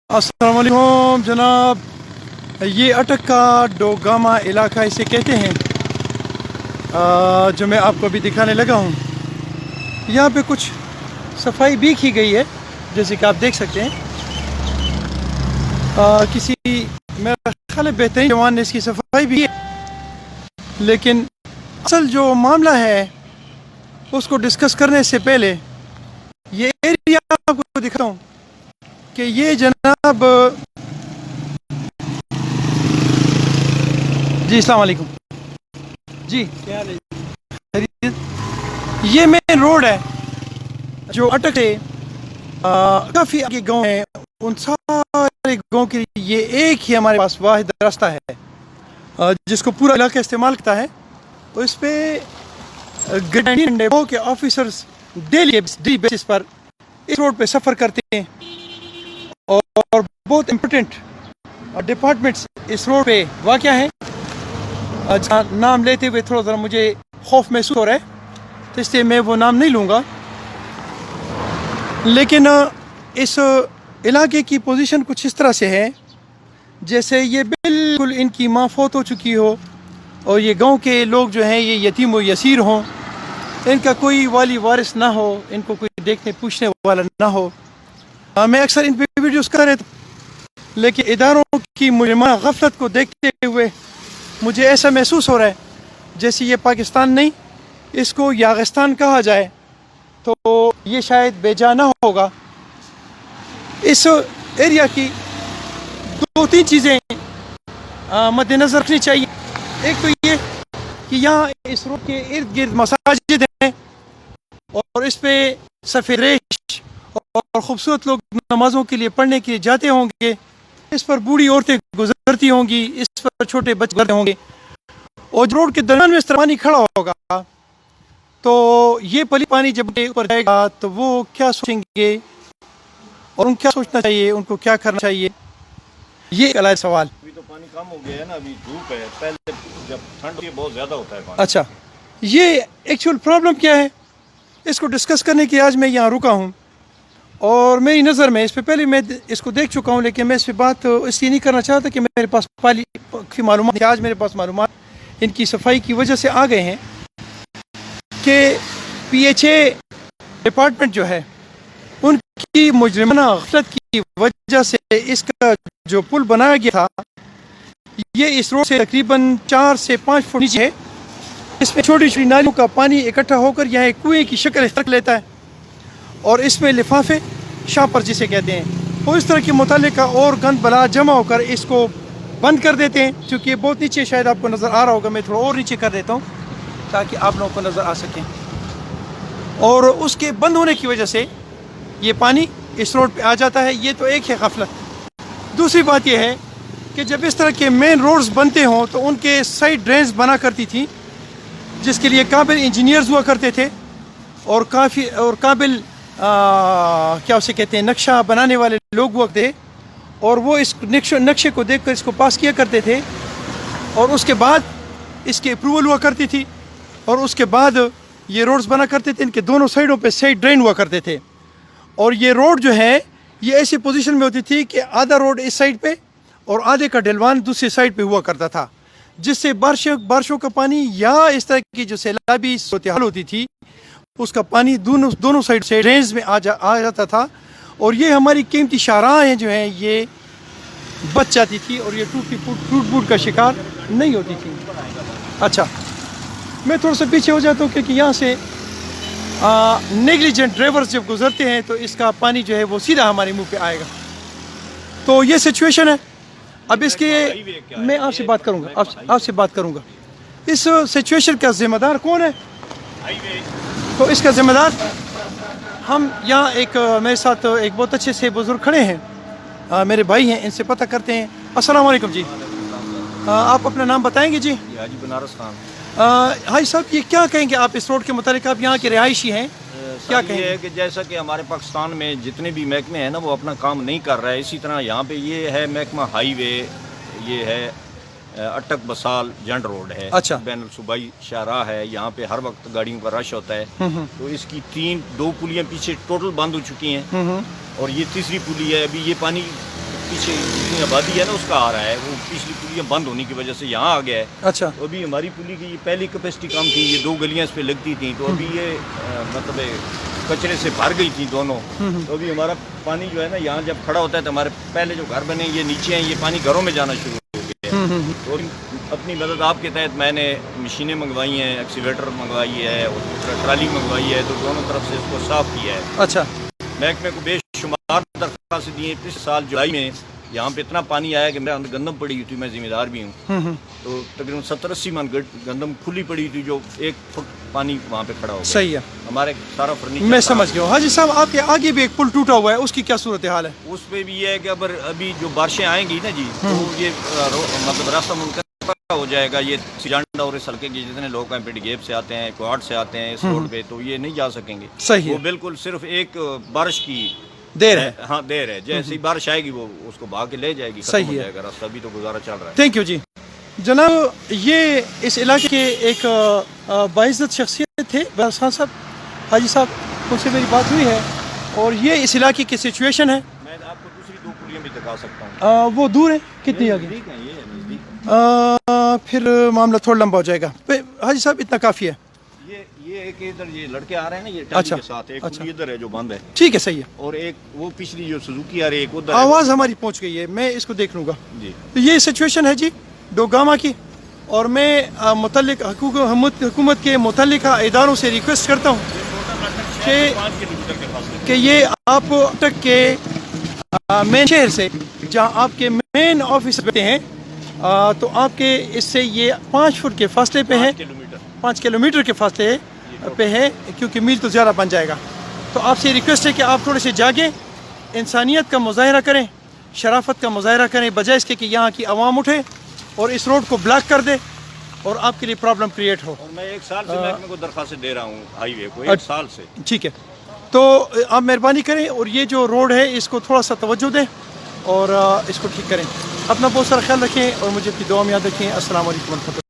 अस्सलाम वालेकुम जनाब, ये अटक का डोगामा इलाका इसे कहते हैं, जो मैं आपको अभी दिखाने लगा हूँ। यहाँ पे कुछ सफाई भी की गई है, जैसे कि आप देख सकते हैं। किसी मेरा ख्याल है बेहतरीन जवान ने इसकी सफाई भी है, लेकिन असल जो मामला है उसको डिस्कस करने से पहले ये एरिया आपको दिखाता हूँ कि ये जनाब जी अस्सलाम वालेकुम जी, क्या हाल है? खैरियत? ये मेन रोड है जो अटक से काफ़ी आगे गांव है, उन सारे गांव के लिए ये एक ही हमारे पास वाहिद रास्ता है जिसको पूरा इलाका इस्तेमाल करता है। तो इस पे के ऑफिसर्स डेली बेसिस पर इस रोड पे सफ़र करते हैं और बहुत इम्पोर्टेंट डिपार्टमेंट्स इस रोड पे वाक़या है। नाम लेते हुए थोड़ा ज़रा मुझे खौफ महसूस हो रहा है, तो इसलिए मैं वो नाम नहीं लूँगा। लेकिन इस इलाके की पोजीशन कुछ इस तरह से है जैसे ये बिल्कुल इनकी माँ फौत हो चुकी हो और ये गांव के लोग जो हैं ये यतीम व यसीर हों, इनका कोई वाली वारिस ना हो, इनको कोई देखने पूछने वाला ना हो। मैं अक्सर इन वीडियोस कर रहे थे, लेकिन इदारों की मुजरिमाना गफलत को देखते हुए मुझे ऐसा महसूस हो रहा है जैसे ये पाकिस्तान नहीं, इसको यागिस्तान कहा जाए तो ये शायद बेजा ना होगा। इस एरिया की दो तीन चीज़ें मद्देनज़र रखनी चाहिए। एक तो ये कि यहाँ इस रोड के इर्द गिर्द मसाजिद हैं और इस पे सफ़ेद रेश और ख़ूबसूरत लोग नमाज़ों के लिए पढ़ने के लिए जाते होंगे। इस पर बूढ़ी औरतें गुजरती होंगी, इस पर छोटे बच्चे गुजरते होंगे और रोड के दरमियान में इस तरह पानी खड़ा होगा, तो ये पली पानी जब ऊपर जाएगा तो वो क्या सोचेंगे और उनको क्या सोचना चाहिए, उनको क्या करना चाहिए, ये अलग सवाल। अभी तो पानी कम हो गया है ना, अभी धूप है, पहले जब ठंड होती है बहुत ज़्यादा होता है पानी। अच्छा, ये एक्चुअल प्रॉब्लम क्या है, इसको डिस्कस करने के आज मैं यहाँ रुका हूँ और मेरी नज़र में इस पे पहले मैं इसको देख चुका हूँ, लेकिन मैं इस पर बात इसलिए नहीं करना चाहता कि मेरे पास की मालूमात, आज मेरे पास मालूमात इनकी सफाई की वजह से आ गए हैं कि PHA डिपार्टमेंट जो है उनकी मुजरिमाना गफलत की वजह से इसका जो पुल बनाया गया था ये इस रोड से तकरीबन 4 से 5 फुट नीचे है। इसमें छोटी छोटी नालियों का पानी इकट्ठा होकर यहाँ एक कुएँ की शक्ल इख्तियार लेता है और इसमें लिफाफे शापर जिसे कहते हैं वो इस तरह के मुतालिका और गंद बला जमा होकर इसको बंद कर देते हैं। क्योंकि बहुत नीचे शायद आपको नज़र आ रहा होगा, मैं थोड़ा और नीचे कर देता हूँ ताकि आप लोगों को नज़र आ सकें। और उसके बंद होने की वजह से ये पानी इस रोड पे आ जाता है। ये तो एक है गफलत। दूसरी बात यह है कि जब इस तरह के मेन रोड्स बनते हों तो उनके साइड ड्रेन्स बना करती थी, जिसके लिए काबिल इंजीनियर्स हुआ करते थे और काबिल क्या उसे कहते हैं नक्शा बनाने वाले लोग हुआ थे और वो इस नक्शे को देखकर इसको पास किया करते थे और उसके बाद इसकी अप्रूवल हुआ करती थी और उसके बाद ये रोड्स बना करते थे। इनके दोनों साइडों पे साइड ड्रेन हुआ करते थे और ये रोड जो है ये ऐसी पोजीशन में होती थी कि आधा रोड इस साइड पे और आधे का ढलवान दूसरी साइड पे हुआ करता था, जिससे बारिशों का पानी या इस तरह की जो सैलाबी सूरत हाल होती थी उसका पानी दोनों साइड से ड्रेन्स में आ जाता था और ये हमारी कीमती शाहराहें जो हैं ये बच जाती थी और ये टूट का शिकार नहीं होती थी। अच्छा, मैं थोड़ा सा पीछे हो जाता हूँ क्योंकि यहाँ से नेग्लिजेंट ड्राइवर्स जब गुजरते हैं तो इसका पानी जो है वो सीधा हमारे मुंह पे आएगा। तो ये सिचुएशन है। अब इसके मैं आपसे बात करूँगा इस सिचुएशन का जिम्मेदार कौन है? तो इसका जिम्मेदार हम यहाँ एक मेरे साथ एक बहुत अच्छे से बुजुर्ग खड़े हैं, मेरे भाई हैं, इनसे पता करते हैं। अस्सलाम वालेकुम जी, आप अपना नाम बताएंगे जी? हाजी बनारस खान। हाजी साहब, ये क्या कहेंगे आप इस रोड के मुतालिक? आप यहाँ के रिहायशी हैं, क्या कहेंगे? ये है कि जैसा कि हमारे पाकिस्तान में जितने भी महकमे हैं ना वो अपना काम नहीं कर रहा है, इसी तरह यहाँ पे ये है महकमा हाईवे, ये है अटक बसाल जंड रोड है। अच्छा, बैनुल सूबाई शाहराह है, यहाँ पे हर वक्त गाड़ियों का रश होता है। तो इसकी दो पुलियाँ पीछे टोटल बंद हो चुकी हैं और ये तीसरी पुली है। अभी ये पानी پیچھے جتنی آبادی ہے نا اس کا آ رہا ہے، وہ پچھلی پولیاں بند ہونے کی وجہ سے یہاں آ گیا ہے. اچھا تو ابھی ہماری پولی کی پہلی کیپیسٹی کم تھی، یہ 2 گلیاں اس پہ لگتی تھیں، تو ابھی یہ مطلب کچرے سے بھر گئی تھی دونوں. تو ابھی ہمارا پانی جو ہے نا یہاں جب کھڑا ہوتا ہے تو ہمارے پہلے جو گھر بنے یہ نیچے ہیں، یہ پانی گھروں میں جانا شروع ہو گیا ہے. تو اپنی مدد آپ کے تحت میں نے مشینیں منگوائی ہیں، ایکسیویٹر منگوائی ہے اور ٹرالی منگوائی ہے، تو دونوں طرف سے اس کو صاف کیا ہے. اچھا محکمے کو بے شمار درخواستیں دی ہیں. پچھلے سال جولائی میں یہاں پہ اتنا پانی آیا کہ میرے اندر گندم پڑی ہوئی تھی، میں ذمہ دار بھی ہوں. تو تقریباً 70-80 من گندم کھلی پڑی تھی، جو 1 فٹ پانی وہاں پہ کھڑا ہو گیا. صحیح ہے، ہمارے سارا فرنیچر میں سمجھ گیا ہوں. حاجی صاحب آپ کے آگے بھی ایک پل ٹوٹا ہوا ہے، اس کی کیا صورتحال ہے؟ اس پہ بھی یہ ہے کہ ابھی جو بارشیں آئیں گی نا جی، تو یہ مطلب راستہ منقطع ہو جائے گا. یہ سجانڈا اور اس حلقے کے جتنے لوگ ہیں پنڈگیب سے آتے ہیں، کوہاٹ سے آتے ہیں اس روڈ پہ، تو یہ نہیں جا سکیں گے. صحیح وہ ہے، بالکل صرف ایک بارش کی دیر ہے. ہاں دیر ہے، جیسے ہی بارش آئے گی وہ اس کو بھاگ کے لے جائے گی، ختم صحیح ہو ہے. جائے گا راستہ. ابھی تو گزارا چل رہا ہے. تھینک یو جی. جناب یہ اس علاقے کے ایک باعزت شخصیت تھے برسان صاحب. حاجی صاحب ان سے میری بات ہوئی ہے اور یہ اس علاقے کی سچویشن ہے. میں آپ کو دوسری 2 پولیاں بھی دکھا سکتا ہوں. وہ دور ہے کتنی آگے؟ نزدیک ہیں، یہ نزدیک. پھر معاملہ تھوڑا لمبا ہو جائے گا. حاجی صاحب اتنا کافی ہے. یہ ایک ادھر یہ لڑکے آ رہے ہیں نا یہ ٹالی کے ساتھ، ایک پولی ادھر ہے جو بند ہے، ٹھیک ہے، صحیح ہے. اور ایک وہ پچھلی جو سوزوکی آ رہی ہے، ایک ادھر ہے. آواز ہماری پہنچ گئی ہے، میں اس کو دیکھ لوں گا. جی تو یہ سچویشن ہے جی ڈوگاما کی، اور میں متعلق حکومت کے متعلقہ اداروں سے ریکویسٹ کرتا ہوں 5 کلومیٹر کے فاصلے کہ یہ آپ تک کے مین شہر سے جہاں آپ کے مین آفس رہتے ہیں، تو آپ کے اس سے یہ 5 فٹ کے فاصلے پہ ہے، 5 کلومیٹر کے فاصلے پہ ہے، کیونکہ میل تو زیادہ بن جائے گا. تو آپ سے ریکویسٹ ہے کہ آپ تھوڑے سے جاگیں، انسانیت کا مظاہرہ کریں، شرافت کا مظاہرہ کریں، بجائے اس کے کہ یہاں کی عوام اٹھے اور اس روڈ کو بلاک کر دے اور آپ کے لیے پرابلم کریٹ ہو. اور میں 1 سال سے محکمے کو درخواست دے رہا ہوں ہائی وے کو، 1 سال سے. ٹھیک ہے، تو آپ مہربانی کریں اور یہ جو روڈ ہے اس کو تھوڑا سا توجہ دیں اور اس کو ٹھیک کریں. اپنا بہت سارا خیال رکھیں اور مجھے اپنی دعا میں یاد رکھیں. السلام علیکم ورحمۃ اللہ.